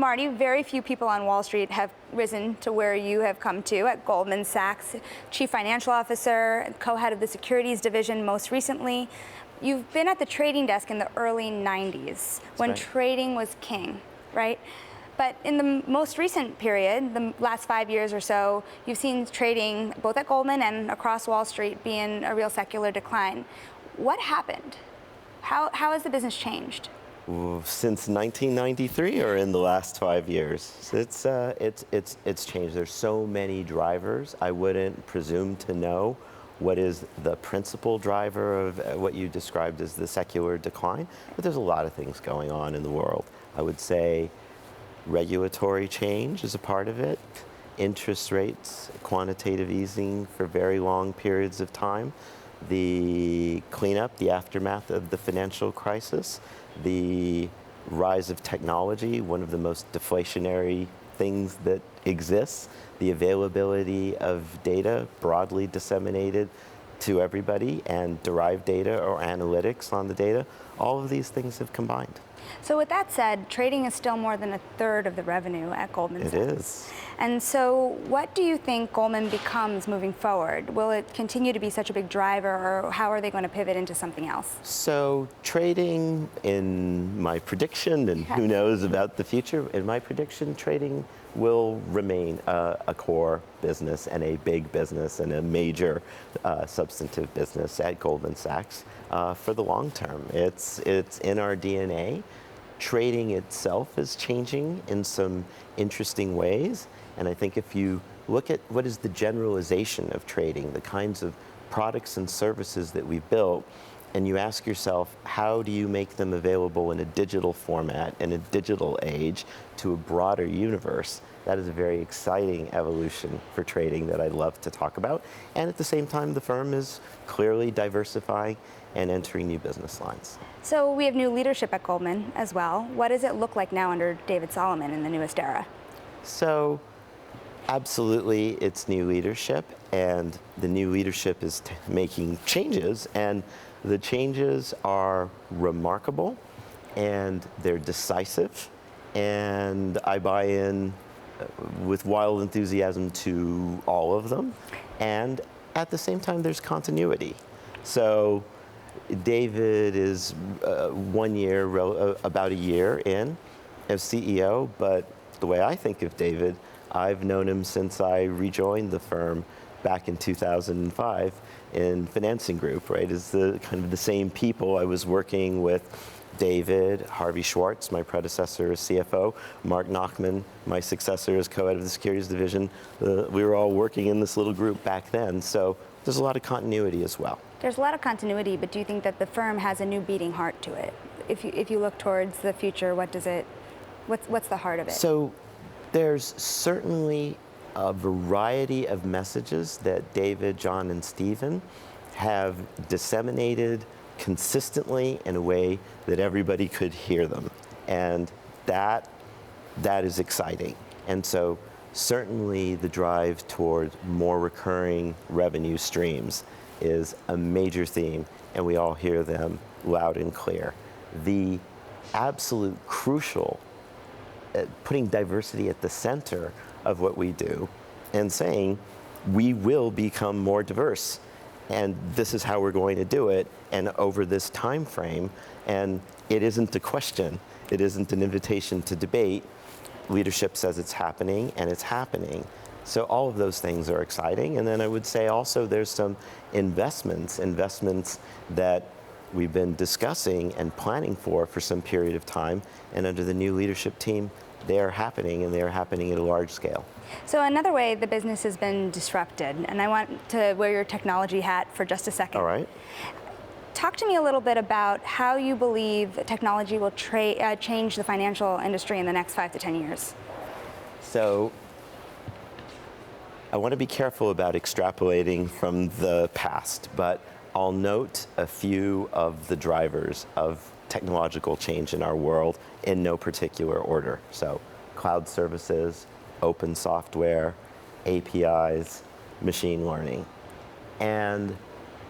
Marty, very few people on Wall Street have risen to where you have come to at Goldman Sachs, Chief Financial Officer, co-head of the securities division most recently. You've been at the trading desk in the early 90s when trading was king, right? But in the most recent period, the last 5 years or so, you've seen trading both at Goldman and across Wall Street be in a real secular decline. What happened? How has the business changed? Since 1993, or in the last 5 years, it's changed. There's so many drivers. I wouldn't presume to know what is the principal driver of what you described as the secular decline, but there's a lot of things going on in the world. I would say regulatory change is a part of it, interest rates, quantitative easing for very long periods of time, the cleanup, the aftermath of the financial crisis, the rise of technology, one of the most deflationary things that exists, the availability of data broadly disseminated to everybody, and derived data or analytics on the data, all of these things have combined. So with that said, trading is still more than a third of the revenue at Goldman Sachs. It is. And so what do you think Goldman becomes moving forward? Will it continue to be such a big driver, or how are they going to pivot into something else? So trading, in my prediction, and who knows about the future, in my prediction, trading will remain a core business and a big business and a major substantive business at Goldman Sachs for the long term. It's in our DNA. Trading itself is changing in some interesting ways, and I think if you look at what is the generalization of trading, the kinds of products and services that we've built, and you ask yourself, how do you make them available in a digital format, in a digital age, to a broader universe? That is a very exciting evolution for trading that I'd love to talk about. And at the same time, the firm is clearly diversifying and entering new business lines. So we have new leadership at Goldman as well. What does it look like now under David Solomon in the newest era? So absolutely, it's new leadership, and the new leadership is making changes, and the changes are remarkable, and they're decisive, and I buy in with wild enthusiasm to all of them. And at the same time, there's continuity. So David is 1 year, about a year in as CEO, but the way I think of David, I've known him since I rejoined the firm back in 2005 in financing group, right? It's the kind of the same people. I was working with David, Harvey Schwartz, my predecessor as CFO, Mark Nachman, my successor as co-head of the securities division. We were all working in this little group back then, so there's a lot of continuity as well. There's a lot of continuity, but do you think that the firm has a new beating heart to it? If you look towards the future, what's the heart of it? So there's certainly a variety of messages that David, John, and Stephen have disseminated consistently in a way that everybody could hear them. And that is exciting. And so certainly the drive toward more recurring revenue streams is a major theme, and we all hear them loud and clear. The absolute crucial, putting diversity at the center of what we do and saying we will become more diverse, and this is how we're going to do it, and over this time frame. And it isn't a question, it isn't an invitation to debate. Leadership says it's happening, and it's happening. So all of those things are exciting. And then I would say also there's some investments that we've been discussing and planning for some period of time, and under the new leadership team, they are happening, and they are happening at a large scale. So another way the business has been disrupted, and I want to wear your technology hat for just a second. All right. Talk to me a little bit about how you believe technology will change the financial industry in the next 5 to 10 years. So I want to be careful about extrapolating from the past, but I'll note a few of the drivers of technological change in our world in no particular order. So cloud services, open software, APIs, machine learning. And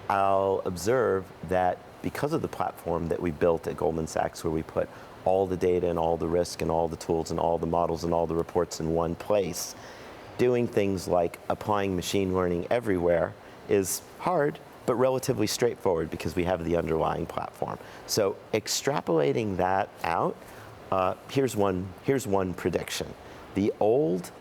I'll observe that because of the platform that we built at Goldman Sachs, where we put all the data and all the risk and all the tools and all the models and all the reports in one place. Doing things like applying machine learning everywhere is hard, but relatively straightforward because we have the underlying platform. So extrapolating that out, here's one prediction. The old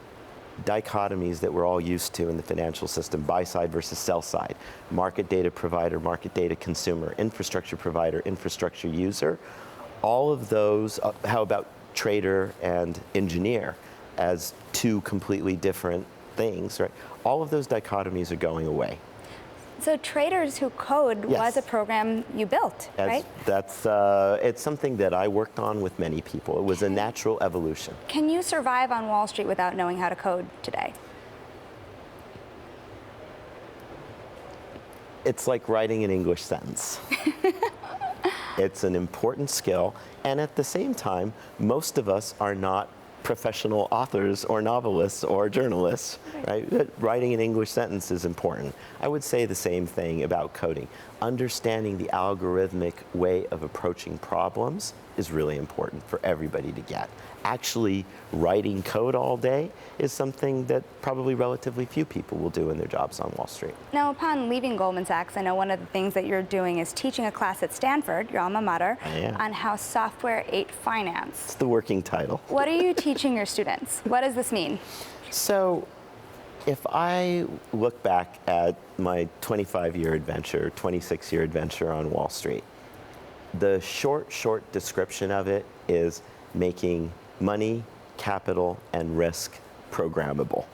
dichotomies that we're all used to in the financial system, buy side versus sell side, market data provider, market data consumer, infrastructure provider, infrastructure user, all of those, how about trader and engineer as two completely different things, right? All of those dichotomies are going away. So Traders Who Code was a program you built, right? It's something that I worked on with many people. It was a natural evolution. Can you survive on Wall Street without knowing how to code today? It's like writing an English sentence. It's an important skill, and at the same time, most of us are not professional authors or novelists or journalists, right? Writing an English sentence is important. I would say the same thing about coding. Understanding the algorithmic way of approaching problems is really important for everybody to get. Actually writing code all day is something that probably relatively few people will do in their jobs on Wall Street. Now, upon leaving Goldman Sachs, I know one of the things that you're doing is teaching a class at Stanford, your alma mater, on how software ate finance. It's the working title. What are you teaching your students? What does this mean? So, if I look back at my 25-year adventure, 26-year adventure on Wall Street, the short description of it is making money, capital, and risk programmable.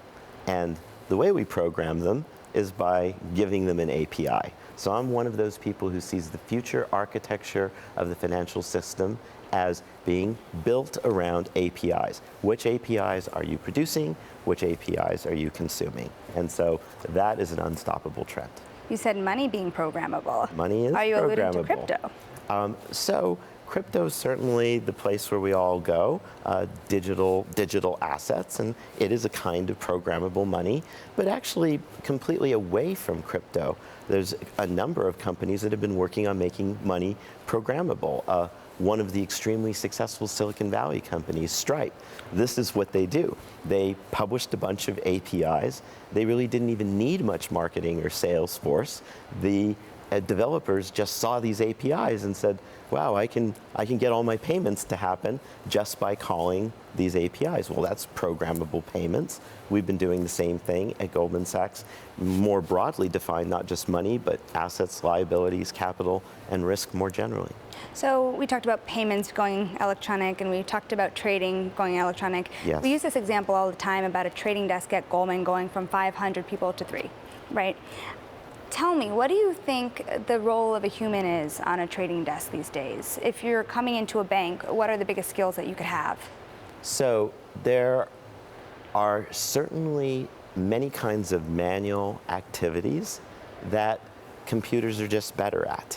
And the way we program them is by giving them an API. So I'm one of those people who sees the future architecture of the financial system as being built around APIs. Which APIs are you producing? Which APIs are you consuming? And so that is an unstoppable trend. You said money being programmable. Money is programmable. Are you alluding to crypto? So crypto is certainly the place where we all go, digital assets, and it is a kind of programmable money, but actually completely away from crypto. There's a number of companies that have been working on making money programmable. One of the extremely successful Silicon Valley companies, Stripe, this is what they do. They published a bunch of APIs. They really didn't even need much marketing or sales force. The developers just saw these APIs and said, wow, I can get all my payments to happen just by calling these APIs. Well, that's programmable payments. We've been doing the same thing at Goldman Sachs, more broadly defined, not just money, but assets, liabilities, capital, and risk more generally. So we talked about payments going electronic, and we talked about trading going electronic. Yes. We use this example all the time about a trading desk at Goldman going from 500 people to 3, right? Tell me, what do you think the role of a human is on a trading desk these days? If you're coming into a bank, what are the biggest skills that you could have? So there are certainly many kinds of manual activities that computers are just better at.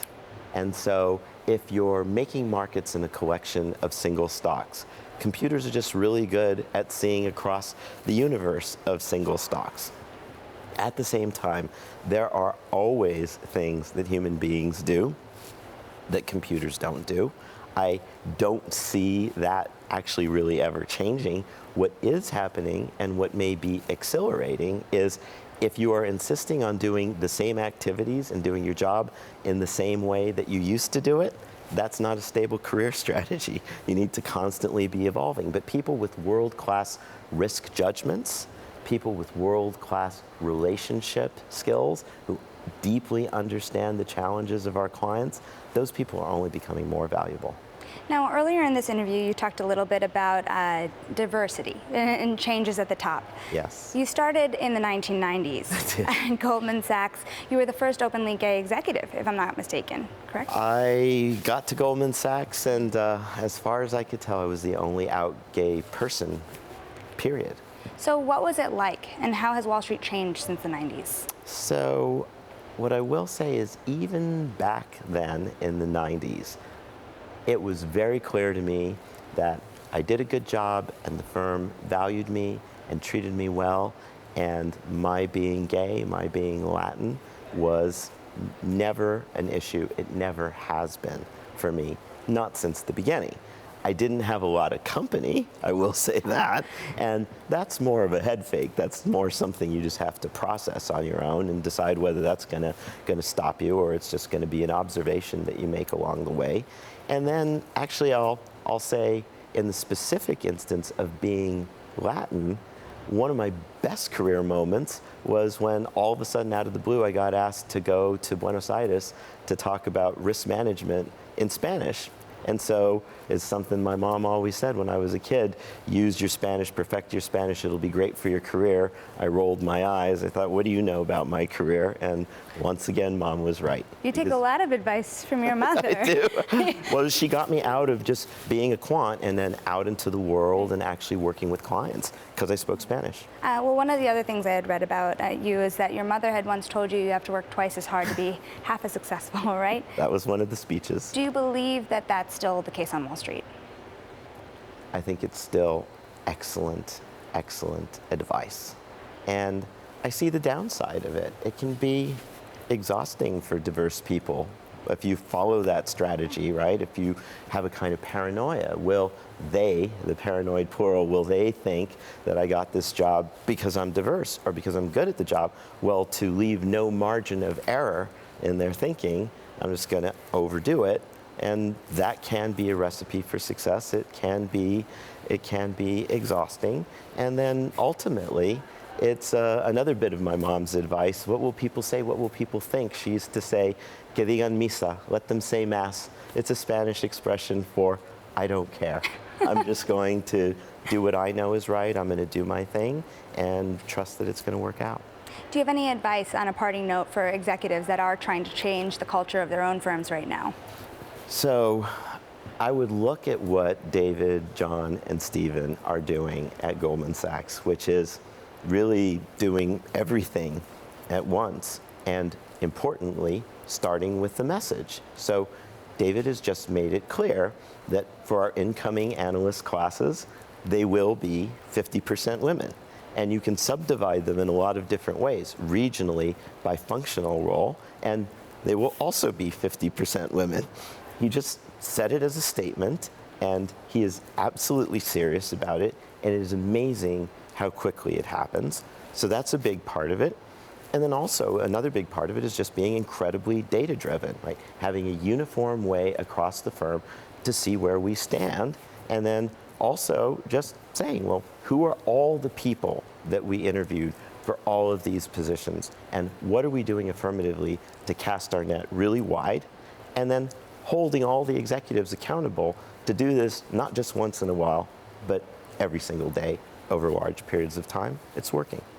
And so if you're making markets in a collection of single stocks, computers are just really good at seeing across the universe of single stocks. At the same time, there are always things that human beings do that computers don't do. I don't see that actually really ever changing. What is happening and what may be accelerating is if you are insisting on doing the same activities and doing your job in the same way that you used to do it, that's not a stable career strategy. You need to constantly be evolving. But people with world-class risk judgments, people with world-class relationship skills who deeply understand the challenges of our clients, those people are only becoming more valuable. Now, earlier in this interview, you talked a little bit about diversity and changes at the top. Yes. You started in the 1990s at Goldman Sachs. You were the first openly gay executive, if I'm not mistaken, correct? I got to Goldman Sachs, and as far as I could tell, I was the only out gay person, period. So what was it like, and how has Wall Street changed since the 90s? So what I will say is even back then in the 90s, it was very clear to me that I did a good job and the firm valued me and treated me well, and my being gay, my being Latin was never an issue. It never has been for me, not since the beginning. I didn't have a lot of company, I will say that. And that's more of a head fake. That's more something you just have to process on your own and decide whether that's gonna stop you or it's just gonna be an observation that you make along the way. And then actually I'll say in the specific instance of being Latin, one of my best career moments was when all of a sudden out of the blue I got asked to go to Buenos Aires to talk about risk management in Spanish. And so it's something my mom always said when I was a kid, use your Spanish, perfect your Spanish, it'll be great for your career. I rolled my eyes. I thought, what do you know about my career? And once again, Mom was right. You take a lot of advice from your mother. I do. Well, she got me out of just being a quant and then out into the world and actually working with clients because I spoke Spanish. Well, one of the other things I had read about you is that your mother had once told you have to work twice as hard to be half as successful, right? That was one of the speeches. Do you believe that that's still the case on Wall Street? I think it's still excellent, excellent advice. And I see the downside of it. It can be exhausting for diverse people if you follow that strategy, right? If you have a kind of paranoia, will they, the paranoid plural, will they think that I got this job because I'm diverse or because I'm good at the job? Well, to leave no margin of error in their thinking, I'm just going to overdo it. And that can be a recipe for success. It can be exhausting. And then ultimately, it's another bit of my mom's advice. What will people say? What will people think? She used to say, que digan misa, let them say mass. It's a Spanish expression for, I don't care. I'm just going to do what I know is right. I'm going to do my thing and trust that it's going to work out. Do you have any advice on a parting note for executives that are trying to change the culture of their own firms right now? So I would look at what David, John, and Stephen are doing at Goldman Sachs, which is really doing everything at once, and importantly, starting with the message. So David has just made it clear that for our incoming analyst classes, they will be 50% women. And you can subdivide them in a lot of different ways, regionally by functional role, and they will also be 50% women. He just said it as a statement, and he is absolutely serious about it, and it is amazing how quickly it happens. So that's a big part of it. And then also another big part of it is just being incredibly data-driven, right? Having a uniform way across the firm to see where we stand, and then also just saying, well, who are all the people that we interviewed for all of these positions, and what are we doing affirmatively to cast our net really wide, and then holding all the executives accountable to do this not just once in a while, but every single day over large periods of time. It's working.